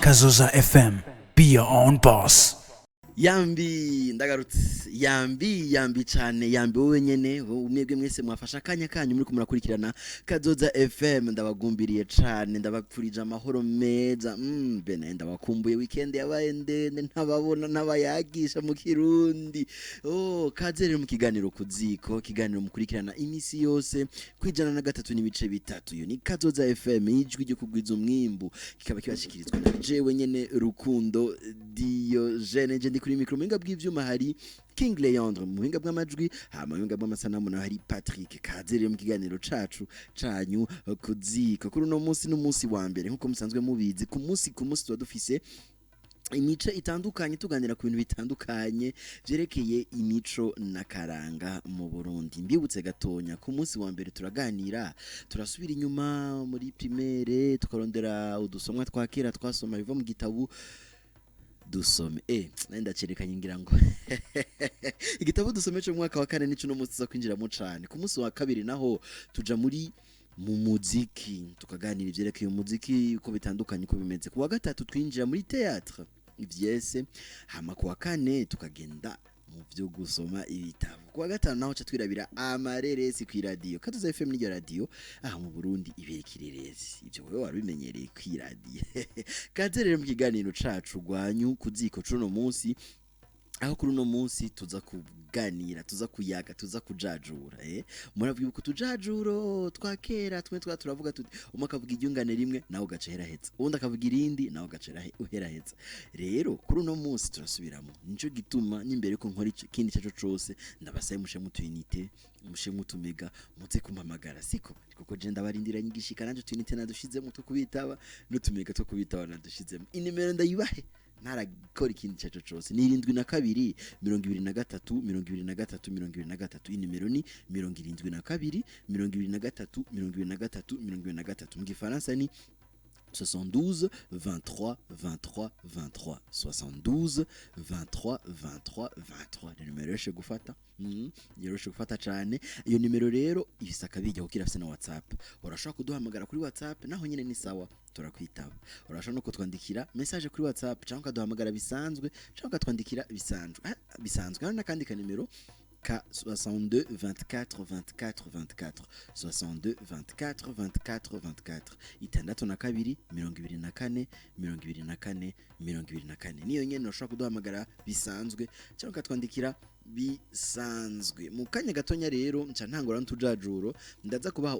Kazoza FM. Be your own boss. Yambi ndagarutse yambi cyane yambi wowe nyene umwebwe mwese mwafasha akanya kanyu muri kumurakurikirana Kazoza FM ndabagumbiriye cyane ndabapfurije amahoro meza bene ndabakumbuye weekend yabaye ndende ntababona nabayagisha mu Kirundi kazerera mu kiganiro kuziko kiganiro mukurikirana iminsi yose kwijana na gatatu n'ibice bitatu yo ni Kazoza FM ijwi ryo kugwiza umwimbu kikaba kibashikirizwa na jewe nyene Rukundo Diogene je kuri mikro muhinga bw'ivyuma hari King Leandre muhinga bw'amajwi muhinga bw'amasanamu na hari Patrick kazerera mu kiganiro cacu canyu kuziko kuri no munsi n'umunsi wa mbere nkuko musanzwe mubizi ku munsi tuba dufise imico itandukanye tuganira ku bintu bitandukanye byerekeye imico nakaranga mu Burundi mbibutse gatonya ku munsi wa mbere turaganira turasubira inyuma muri primaire tukarondera udusomwa twakera twasoma biva mu gitabo dusome nenda cerekanye ngira ngo igitabo dusome cyo mwaka wa kane nico no munsi zo kwinjiramo cyane ku munsi wa kabiri naho tuja muri mu muziki tukaganira ivyerekeye umuziki uko bitandukanye uko bimeze ku wa gatatu twinjira muri théâtre ivyese hama ku wa kane tukagenda mu byo gusoma ibitabo ku wa gatanu naho ca twirabira amareresi ku radio Kazoza FM ni radio mu Burundi iberekirerezi ivyo wewe warubimenyereye ku radio kazerera mu kiganiro cacu gwanyu kuziko cuno munsi aho kuri uno munsi tuza kuganira tuza kuyaga tuza kujajura muravuga uko tujajuro twakera turavuga tuti umakavuga iryungane rimwe naho gacera hetse ubundi akavuga irindi naho gacera uhera hetse rero kuri uno munsi turasubiramo nico gituma nimbere ko nkora ikindi cyaco cose ndabasaye mushe mutuyinite mushe mutumega mutse kumpamagara siko kuko je ndabarindiranye igishika nanje tuyinite nadushizemo tukubitaba nutumega tukubitaba nadushizemo inimero ndayibahe narakora ikindi cyaco cose ni 72 23 23 23 inimero ni 72 23 23 23 mu gifaransa ni 72 23 23 23 72 23 23 23 ni numero yoshe gufata yoroshe gufata cyane iyo numero rero ibisaka bijya kukira afite na WhatsApp urashaka kuduhamagara kuri WhatsApp naho nyine ni sawa turakwitaba urashaka no kutwandikira message kuri WhatsApp cyangwa duhamagara bisanzwe cyangwa twandikira bisanzwe hano nakandi ka numero ka 62 24 24 24 62 24 24 24 itandatu na kabiri 24 24 24 niyo nyene ushaka kuduhamagara bisanzwe cyangwa twandikira bisanzwe mu kanya gatonya rero nca ntangora ntujajuro ndaza kubaha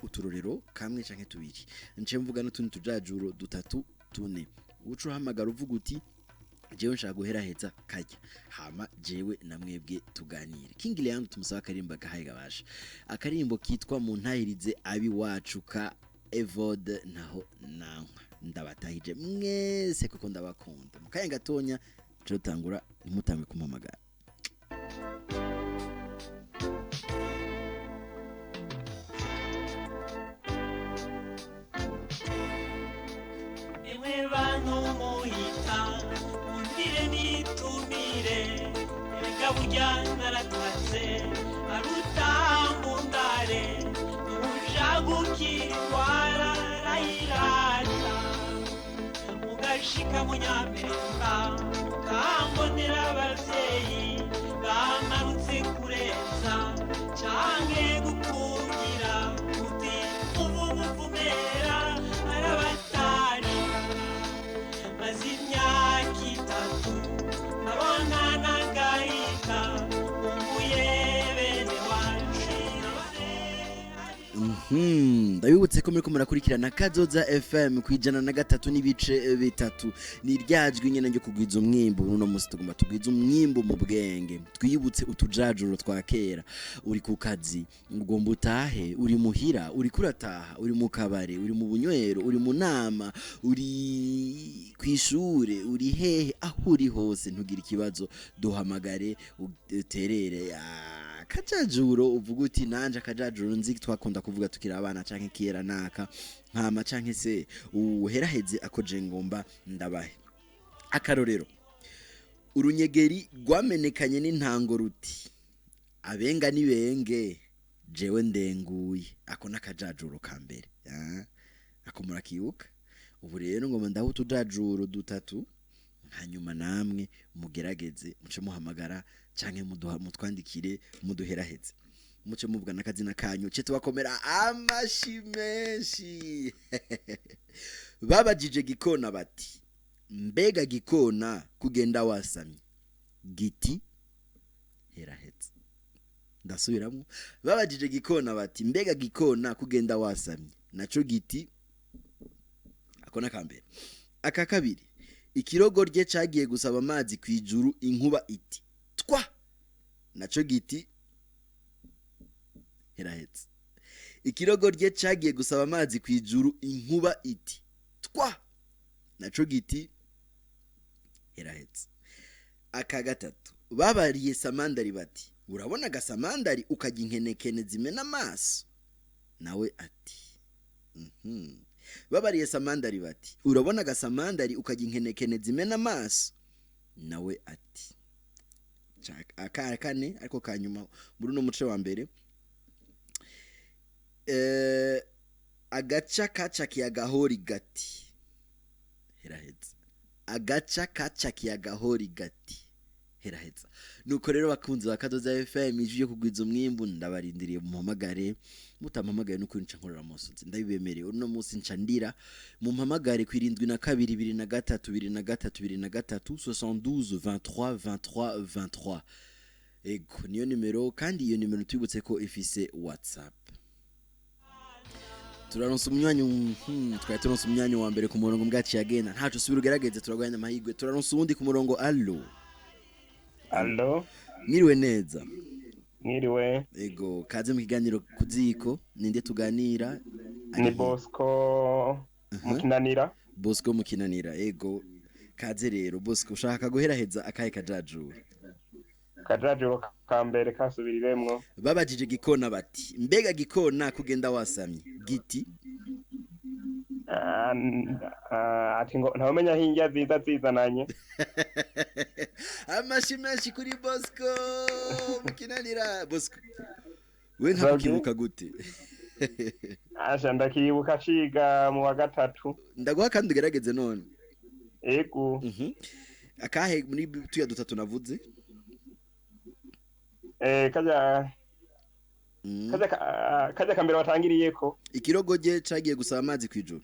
uturorero kamwe canke tubiri nce mvuga n'utundi tujajuro dutatu tune uco hamagara uvuga uti jewe nshaka guhera heza kajya hama jewe namwebwe tuganire King Leandre tumusaba akarimba gahaye gabasha akarimbo kitwa mu ntahirize abi wacu ka Evode naho nankwa ndabatahije mwese kuko ndabakunda mu kanya gatonya cyo tangura nimutangwe kumpamagara burya naratase arutambundare urujagukirwara rayirata ugashika mu Nyamerika ukambonera abavyeyi bamarutse kurenza canke gukungira uti umuvumera arabatari maze imyaka itatu abona nagahita ndabibutse ko muri ko murakurikirana Kazoza FM kwijana na gatatu n'ibice bitatu ni ryajwi nyene ryo kugwiza umwimbo no musi tugomba tugwiza umwimbo mu bwenge twiyibutse utujajuro twakera uri ku kazi ugomba utahe uri muhira uri kurataha uri mu kabare uri mu bunywero uri mu nama uri kwishure uri hehe aho uri hose ntugira ikibazo duhamagare uterere kajajuro uvuga uti nanje akajajuro nzi twakunda kuvuga tukira abana canke kera naka nkama canke se uheraheze akoje ngomba ndabahe akarorero urunyegeri rwamenekanye n'intango ruti abenga nibenge jewe ndenguye ako nakajajuro kambere ako murakibuka ubu rero ngoma ndaho utujajuro dutatu hanyuma namwe mugerageze muce muhamagara canke mutwandikire muduheraheze muce muvuga n'akazina kanyu ce tubakomera amashi menshi babajije Gikona bati mbega Gikona kugenda wasamye giti herahetse ndasubiramwo babajije Gikona bati mbega Gikona kugenda wasamye naco giti akona kambere aka kabiri ikirogo rye cagiye gusaba amazi kwijuru inkuba iti twa naco giti herahetse ikirogo rye cagiye gusaba amazi kwijuru inkuba iti twa naco giti herahetse aka gatatu babariye Samandari bati urabona gasamandari ukajya inkenekene zimena amaso nawe ati babariye Samandari bati urabona gasamandari ukajya inkenekene zimena amaso nawe ati aka kane ariko kanyuma muri no muce wa mbere agaca kaca kiyagahori gati herahetse agaca kaca kiyagahori gati herahetse nuko rero bakunze bakadoza FM ije kugwiza umwimbu ndabarindiriye muhamagare mutampamagaye no kwinca nkorera musozi ndabibemereye uno munsi ncandira mumpamagare kwirindwi na 2 23 ego niyo numero kandi iyo numero tubutse ko ifise WhatsApp turaronsa umwanya twaturonsa umwanya wa mbere ku murongo mbwaci yagenda ntaco subira ugerageze turagwanya amahigwe turaronsa ubundi ku murongo allo Mwiriwe neza. Mwiriwe. Ego, kaze mu kiganiro KU.ZÍKO, ninde tuganira? Ni Bosco mukinanira. Bosco mukinanira, ego. Kaze rero, Bosco ushaka guheraheza akahe kajajuro? Kajajuro kambere kasubiriremwo. Babajije Gikona bati, mbega Gikona kugenda wasamye, giti? Ati ngo ntawumenya hinjya zizananye. Amashi menshi kuri Bosco mukinanira Bosco we ntakibuka gute Asha ndakibuka ciga mu wa gatatu ndaguha kandi ugerageze none ego akahe muri tuya dutatu navuze kaja kambere watangiriyeko ikirogoje cagiye gusaba amazi kwijuru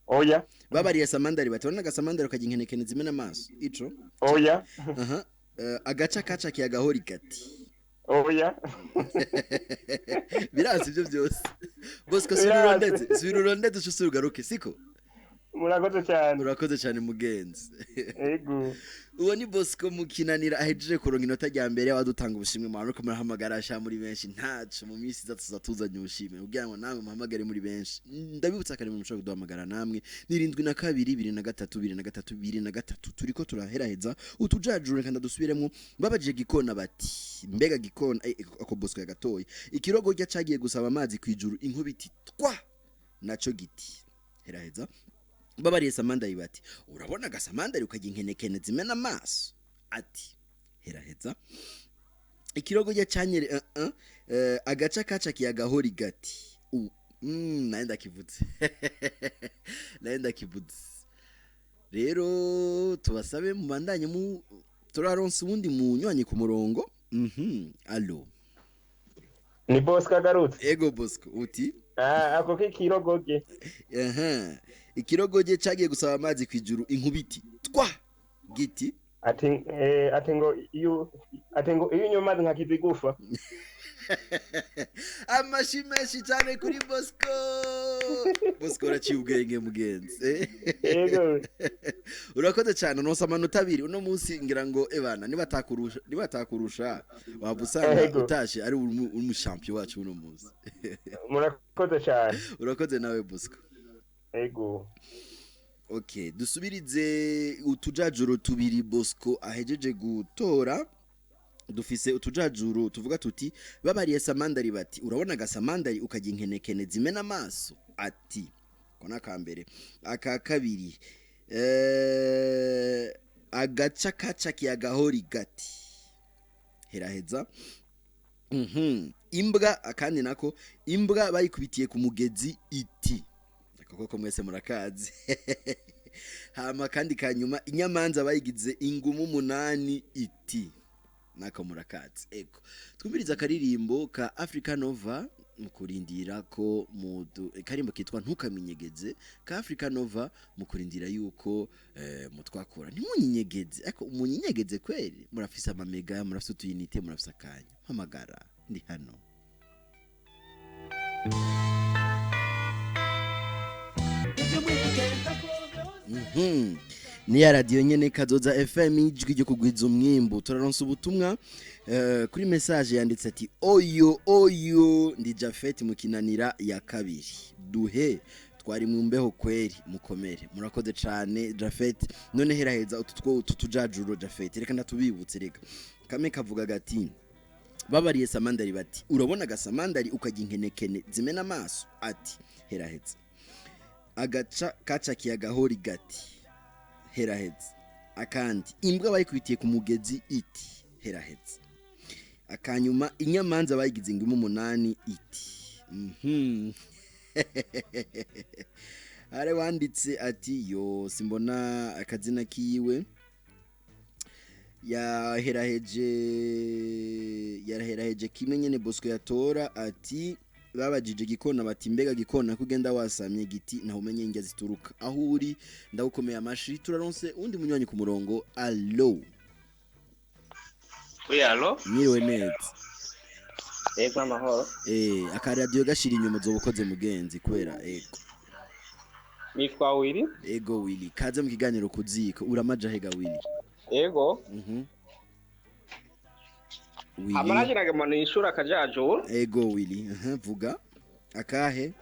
oya babariye Samandari batona gasamandari ukajya inkenekene zimena amaso ico oya agaca kaca kiyagahori gati oya birazi byo byose Bosco sururondeze usugaruke siko murakoze cyane mugenzi ego uwo ni Bosco mukinanira ahejeje kuronka inota rya mbere wadutanga ubushimwe mu ko murahamagara asha muri benshi ntaco mu minsi zatuzanye ubushimwe kugira ngo namwe muhamagare muri benshi ndabibutsa kare mu mushaka duhamagara namwe ni 72 turiko turaheraheza utujajure kandi dusubiremo babajije Gikona bati mbega Gikona ako Bosco yagatoye ikirogo rya cagiye gusaba amazi kwijuru inkubiti twa naco giti heraheza babariye Samandari bati urabona gasamandari ukajya inkenekene zimena amaso ati heraheza ikirogo rya canyere agaca kaca kiyagahori gati naenda kivuze rero tubasabe mu bandanye mu turaronsa ubundi munywanyi ku murongo allo ni Bosco agarutse ego Bosco uti ako kirogoge ikirogoje cagiye gusaba amazi kwijuru inkubiti twa giti ati ngo iyo nyuma nkakizigufa amashimeshi cyane kuri Bosco uraciye ubwenge mugenzi yego urakoze cyane nonsa amanota 2 uno munsi ngira ngo ebana nibatakurusha wabusanga utashe ari umushampion wacu uno munsi murakoze cyane urakoze nawe Bosco ego okay dusubirize utujajuro tubiri Bosco ahejeje gutora dufise utujajuro tuvuga tuti babariye Samandari bati urabona gasamandari ukajya inkenekene zimena amaso ati kona kambere aka kabiri agaca kaca kiyagahori gati heraheza imbwa akandi nako imbwa bayikubitiye ku mugezi iti koko mwese murakazi hama kandi kanyuma inyamanza bayigize ingumu 8 iti nako murakazi ego twumviriza akaririmbo ka Africa Nova mukurindira ko karimbo kitwa ntukaminyegeze ka Africa Nova mukurindira yuko mutwakura ntimunyinyegeze ariko umunyinyegeze kweri murafisa amamega murafisa utuyinite murafisa akanya mpamagara ndi hano ni ya radio nyene Kazoza FM ijwi ryo kugwiza umwimbu turaronsa ubutumwa kuri message yanditse ati oyo ndi Jafet mukinanira ya kabiri duhe twari mu mbeho kweri mukomere murakoze cyane Jafet none heraheza ututujajuro Jafet reka ndatubibutse reka kame kavuga gati babariye samandari bati urabona gasamandari ukajya inkenekene zimena amaso ati heraheza agaca kacakiye agahori gati heraheza akandi imbwa bayikubitiye ku mugezi iti heraheza akanyuma inyamanza bayigize ingumu 8 iti are wanditse ati yo simbona akazina kiwe yaraheraheje kimwe nyene Bosco yatora ati babajije gikona bati mbega gikona kugenda wasamye giti naho umenye ingia zituruka aho uri ndagukomeye amashi turaronse undi munywanyi ku murongo allo Oui, allo Mwiriwe neza Ego amahoro akaradio gashira inyuma zobukoze mugenzi kwera ego Nitwa Willy ego Willy kaze mu kiganiro kuziko uramaja hega Willy Ego Willy Amaraje nagemana inshura kajajo ego Willy vuga akahe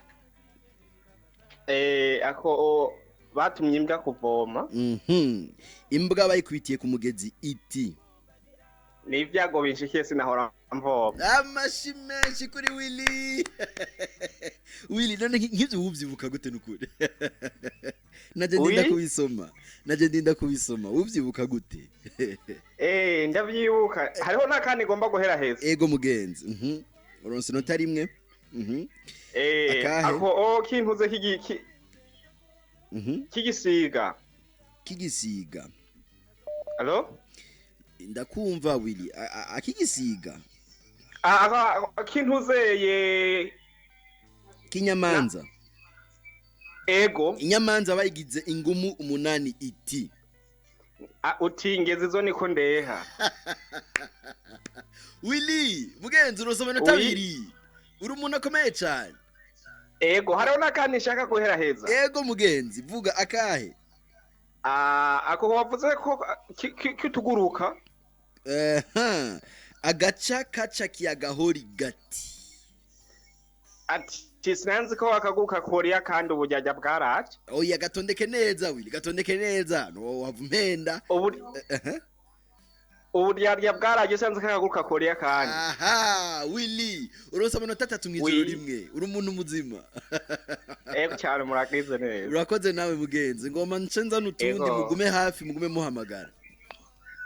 ako batumye imbwa kuvoma imbwa bayikubitiye ku mugezi iti ni ibyago binshikiye sinahora mvoma amashi menshi kuri Willy Willy none nk'ivyo wuvyibuka gute nukuri naje ndinda kubisoma wuvyibuka gute ndavyibuka hariho nakandi ngomba guhera heza ego mugenzi uronse nota rimwe ako kintuze kigisiga allo ndakumva Willy akigisiga kintuzeye kinyamanza ego inyamanza bayigize ingumu 8 iti utingeze zo niko ndeha Willy mugenzi urosoma no tabiri uri umuntu akomeye cyane ego hariho nakandi nshaka guhera heza ego mugenzi vuga akahe ako wavuze ko kituguruka agaca kacakiye agahori gati ati sinanzi ko wakaguruka koriya kandi ubujyajya bwaraje oya gatondeke neza Willy gatondeke neza no wavumpenda uburyarya bwaraje sanze kakaguruka koriya kandi Willy uronse amanota 3 mw'ijoro rimwe uri umuntu muzima ego cyane murakize neza urakoze nawe mugenzi ngoma ncenza nutundi mugume hafi mugume muhamagara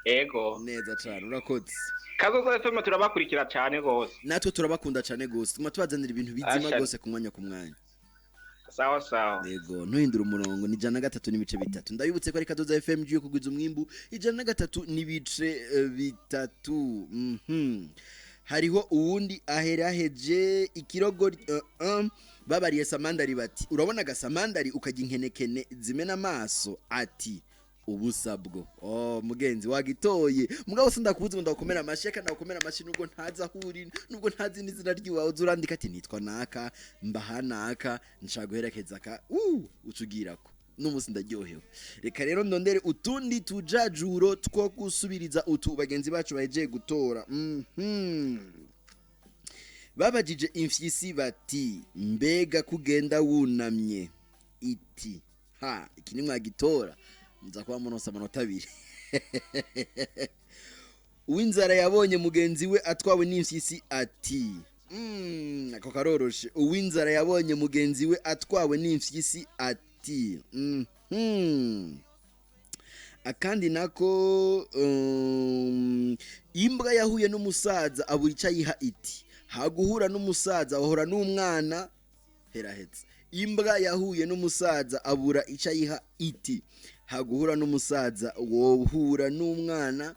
ego neza cyane urakoze Kazoza FM turabakurikira cyane gose natwe turabakunda cyane gose tuma tubazanira ibintu bizima gose ku mwanya sawa yego ntuhindura umurongo ni 103 n'ibice bitatu ndabibutse ko ari Kazoza FM giye kugwiza umwimbu 103 n'ibice bitatu hariho uwundi aheraheje ikirogo babariye samandari bati urabona gasamandari ukajya inkenekene zimena amaso ati ubusabwo mugenzi wagitoye mugabo sindakubuze ndakomera amasheka ndakomera amashi nubwo ntaza huri nubwo ntazi n'izina ryiwawe uzurandika ati nitwa naka mbahanaka nshaguherekeza ka utugirako n'umunsi ndaryohewe reka rero ndondere utundi tujajuro two gusubiriza utu bagenzi bacu baje gutora babajije imfyisi bati mbega kugenda wunamye iti iki ni mwagitora nza kwa munosa amanota 2 uwinzara yabonye mugenzi we atwawe n'imfyisi ati ako karoroshe uwinzara yabonye mugenzi we atwawe n'imfyisi ati akandi nako imbwa yahuye n'umusaza abura icyo yiha iti haguhura n'umusaza wahora n'umwana herahetse imbwa yahuye n'umusaza abura icyo ayiha iti haguhura n'umusaza wohura n'umwana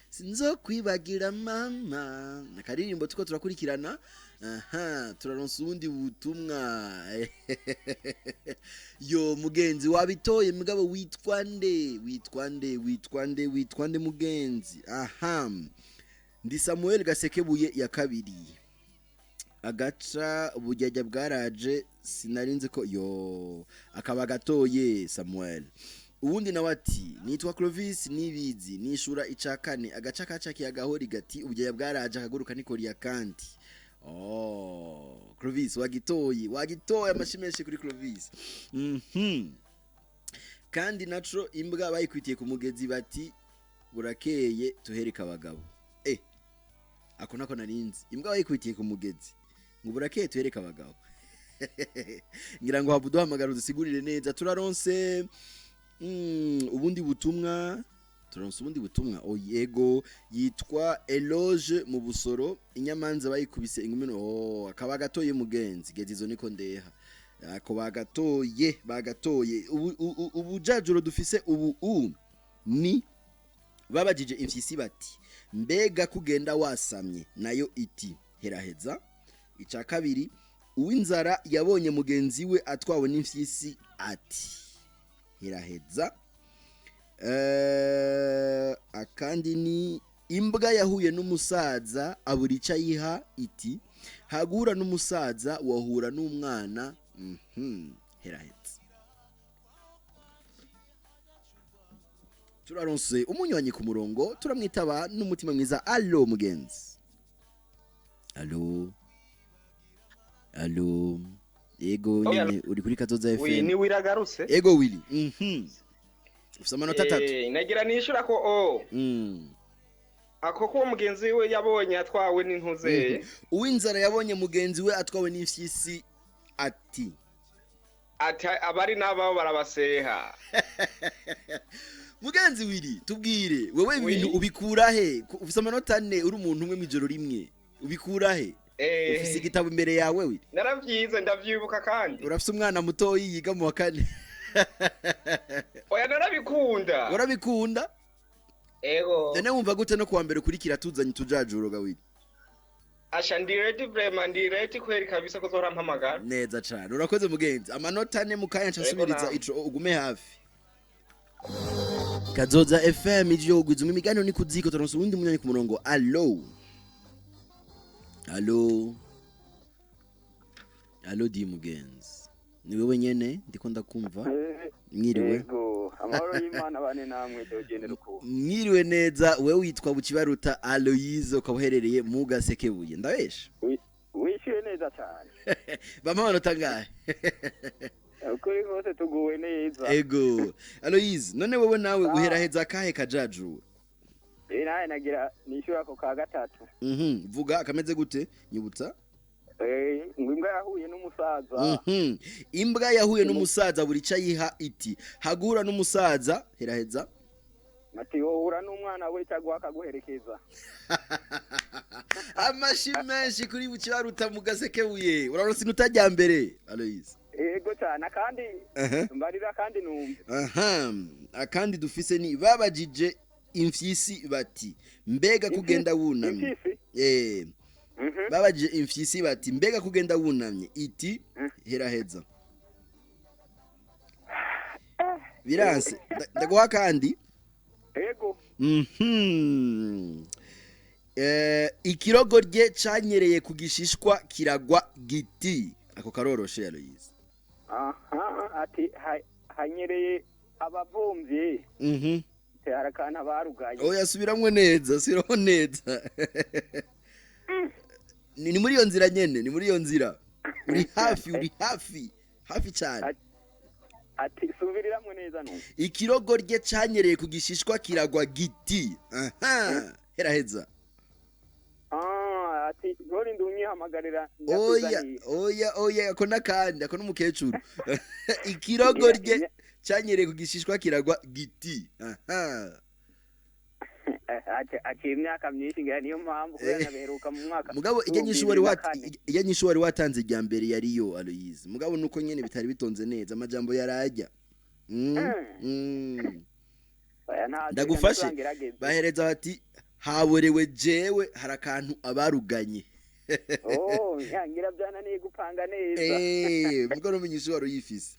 sinzokwibagira mama nakaririmbo tuko turakurikirana turaronsa ubundi butumwa yo mugenzi wabitoye mugabo witwa nde mugenzi ndi Samuel Gasekebuye ya kabiri agaca ubujyajya bwaraje sinarinze ko yo akaba gatoye Samuel ubundi nawe ati nitwa Clovis nibizi nishura icakane agaca kacakiye agahori gati ubujyajya bwaraje akaguruka nikoriya kandi Clovis wagitoye amashimeshi kuri Clovis kandi naco imbwa bayikwitiye ku mugezi bati burakeye tuhereka abagabo ako nako narinzi imbwa bayikwitiye ku mugezi ngo burakeye tuhereka abagabo ngira ngo habudo hamagara dusigurire neza turaronse ubundi butumwa yego yitwa Eloge mu Busoro inyamanza bayikubise ingumeno akaba gatoye mugenzi gezizo niko ndeha ako bagatoye ubujajuro dufise ubu ni babajije imfyisi bati mbega kugenda wasamye nayo iti heraheza ica kabiri uwinzara yabonye mugenzi we atwawe n'imfyisi ati heraheza akandi ni imbwa yahuye n'umusaza aburica yiha iti hagura n'umusaza wahura n'umwana heraheza turaronse umunywanyi ku murongo turamwitaba n'umutima mwiza allo mugenzi allo yego nyine uri kuri Kazoza FM ni wiragarutse yego Willy ufite amanota 3 nagira nishura ko ako ko mugenzi we yabonye atwawe n'intuze uwinzara yabonye mugenzi we atwawe n'imfyisi ati abari nabo barabaseha mugenzi Willy tubwire wewe ibintu ubikura he ufite amanota 4 uri umuntu umwe mwijoro rimwe ubikura he ufite igitabo imbere yawe we naravyize ndavyibuka kandi urafite umwana muto yiga mu wa 4 oya narabikunda urabikunda ego none wumva gute no kuwa mbere kurikira tuzanye tujajuro gawidi asha ndireti vraiment ndireti kweri kabisa ko zora mpamagara neza cyane urakoze mugenzi amanota 4 mukanya nsubiriza ico ugume hafi Kazoza FM ijyo guzuma imiganiro ni KU.ZÍKO turonse ubundi munyanya ku murongo allo di mugenzi ni wewe nyene ndiko ndakumva mwiriwe yego amahoro y'Imana bane namwe dogene ruko mwiriwe neza wewe witwa Bukibaruta Aloise ukabuherereye mu Gasekebuye ndabesha wishyuye neza cyane bamahano tangahe ukuri hose tuguwe neza ego Aloise none wewe nawe uheraheza kahe kajaju naye nagira nishyura ko ka gatatu vuga akameze gute nyibutsa imbwa yahuye n'umusaza imbwa yahuye n'umusaza burica yiha iti hagura n'umusaza heraheza mati wohura n'umwana we cyagwa akaguherekeza amashi menshi kuri Bukibaruta mu Gasekebuye uraronse nutajya mbere Aloise yego cyane kandi mbarira kandi numve akandi dufise ni babajije imfyisi bati mbega kugenda wunamye babajije imfyisi bati mbega kugenda wunamye iti heraheza biranse ndaguha kandi yego ikirogo rye canyereye ku gishishwa kiragwa giti ako karoroshe Aloise ati hanyereye abavumvye harakana barugaye oya subiramwe neza siraho neza ni muri iyo nzira nyene ni muri iyo nzira uri hafi cyane ati subiriramwe neza no ikirogo rye canyereye ku gishishwa kiragwa giti heraheza ati ntore ndumyihamagarira oya ako nakandi ako n'umukecuru ikirogo rye canyereye ku gishishwa kiragwa giti aciye imyaka myinshi ngira niyo mpamvu kubera nabeheruka mu mwaka mugabo ijya nyinshi wari watanze ijya mbere yariyo Aloyize mugabo nuko nyene bitari bitonze neza amajambo yarajya ndagufashe bahereza bati haborewe jewe harakantu abaruganye ngira byananiye gupanga neza mugabo numenyesha wari uyifise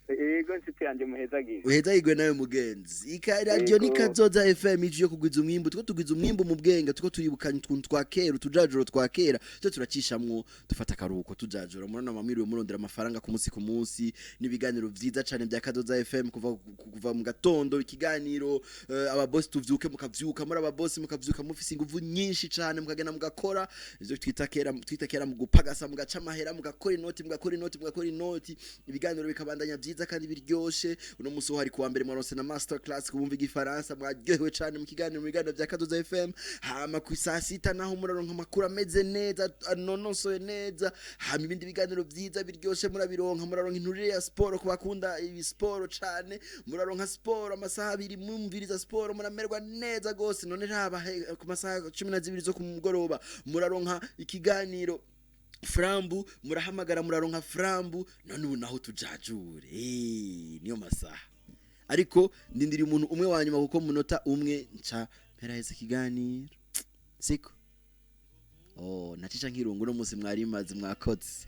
Ego nshuti yanje muhezagire. Uhezagirwe nawe mugenzi. Radio ni Kazoza FM ije kugwiza umwimbo. Tuko tugwiza umwimbo mu bwenga, tuko turibukanya utuntu twakera, utujajuro twakera. Cyo turacishamwo dufata karuhuko tujajura. Murana mamiriwe murondera amafaranga ku munsi n'ibiganiro vyiza cyane bya Kazoza FM kuva mu gatondo ikiganiro ababoss tuvyuke mukavyuka muri ababoss mukavyuka mufise inguvu nyinshi cyane mukagena mugakora. Izo twitakera mu gupagasa mugaca amahera mugakora inoti ibiganiro bikabandanya vyiza kandi biryoshe uno muso hari kuwa mbere mwarose na master class kubumva igifaransa mwaryohewe cyane mu kiganiro bya Kazoza FM hama ku saa 6 naho muraronka makuru ameze neza anonosoye neza hama ibindi biganiro vyiza biryoshe muraronka inturire ya sport kubakunda ibi sport cyane muraronka sport amasaha 2 mwumviriza sport muramerwa neza gose none raba ku masaha 12 zo kumugoroba muraronka ikiganiro Frambu murahamagara muraronka Frambu none ubu naho tujajure niyo masaha ariko ndindiri umuntu umwe wanyuma kuko munota umwe nca peraheze kiganiro siko nacisha nkirungu no musi mwari mazi mwakoze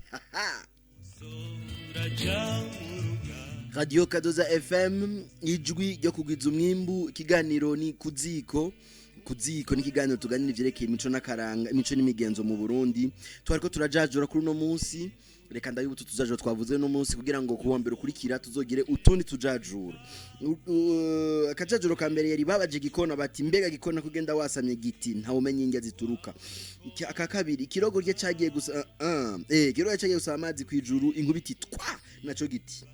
Radio Kazoza FM ijwi ryo kugwiza umwimbu ikiganiro ni KU.ZÍKO ni ikiganiro tuganira ivyerekeye imico n'akaranga imico n'imigenzo mu Burundi twariko turajajura kuri no munsi reka ndabibutse tuzajura twavuze no munsi kugira ngo kuwa mbere ukurikira tuzogire utundi tujajura akajajuro ka mbere yari babaje gikona bati mbega gikona kugenda wasamye giti nta umenye ingya zituruka aka kabiri kirogo rye cagiye gusa kirogo cagiye gusa amazi kwijuru inkubiti twa naco giti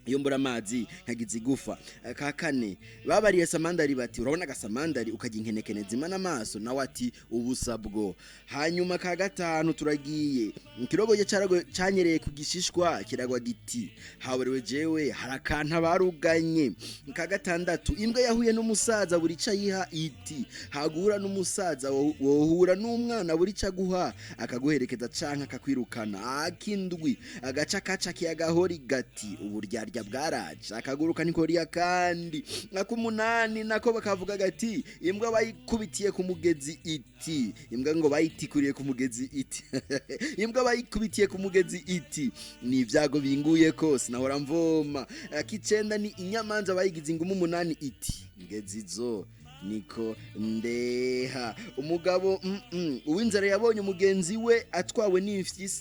iyo mbura amazi nkagize igufa ka kane babariye samandari bati urabona gasamandari ukajya inkenekene zimana amaso nawe ati ubusabwo hanyuma ka gatanu turagiye kirogo ye cyanyereye ku gishishwa kiragwa giti hawerewe jewe harakanta baruganye ka gatandatu imbwa yahuye n'umusaza burica yiha iti hagura n'umusaza wohura n'umwana burica guha akaguherekeza canka akakwirukana akindwi agaca kaca kiyagahori gati uburyarya bwaraje akaguruka nikoriya kandi akumunani nako bakavuga gati imbwa bayikubitiye ku mugezi iti imbwa ngo bayitikuriye ku mugezi iti imbwa bayikubitiye ku mugezi iti ni ibyago binguye kose nahora mvoma akicenda ni inyamanza bayigize ingumu umunani iti ngezizo niko ndeha umugabo uwinzara yabonye umugenzi we atwawe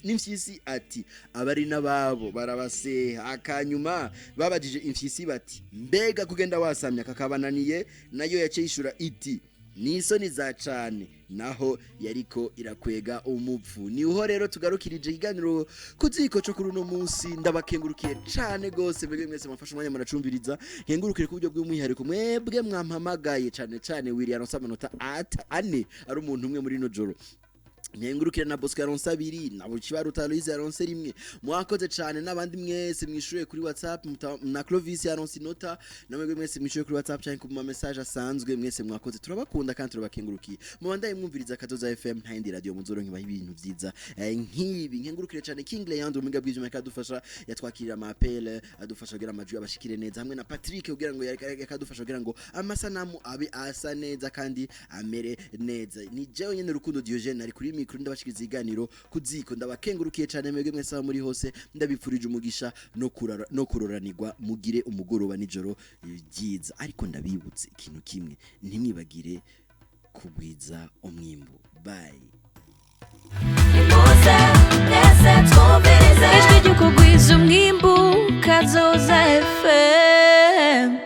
n'imfyisi ati abari nababo barabaseha akanyuma babajije imfyisi bati mbega kugenda wasamya kakabananiye nayo yace yishura iti nisoni za cane naho yariko irakwega umupfu niho rero tugarukirije ikiganiro KU.ZÍKO cyo kuri no munsi ndabakengurukiye cane gose mbege mwese mafasha umwanya muracumbiriza nkengurukire ku buryo bw'umwihariko mwebwe mwampamagaye cane William Samanota ane ari umuntu umwe muri no joro nkengurukire na Bosco yaronse 2 na Bukibaruta Aloyize yaronse 1 mwakoze cyane nabandi mwese mwishuye kuri WhatsApp na Clovis yaronse inota namwe mwese mwishuye kuri WhatsApp cyane ku message asanzwe mwese mwakoze turabakunda kandi turabakengurukiye mubandaye mwumviriza Kazoza FM nta yindi radio muzoronka ibintu vyiza nkibi nkengurukire cyane King Leandro mu ngabwije makadufasha yatwakirira amapele adufasha kugira amajwi abashikire neza hamwe na Patrick kugira ngo yakadufasha kugira ngo amasanamu abe asa neza kandi amere neza ni jewe nyene Rukundo Diogene ari kuri mikuru ndabashikiriza iganiro KU.ZÍKO ndabakengurukiye cyane mwebwe mwese muri hose ndabipfurije umugisha no kuroranirwa mugire umugoroba nijoro byiza ariko ndabibutse ikintu kimwe ntimwibagire kugwiza umwimbo bye ijwi ryo kugwiza umwimbu Kazoza FM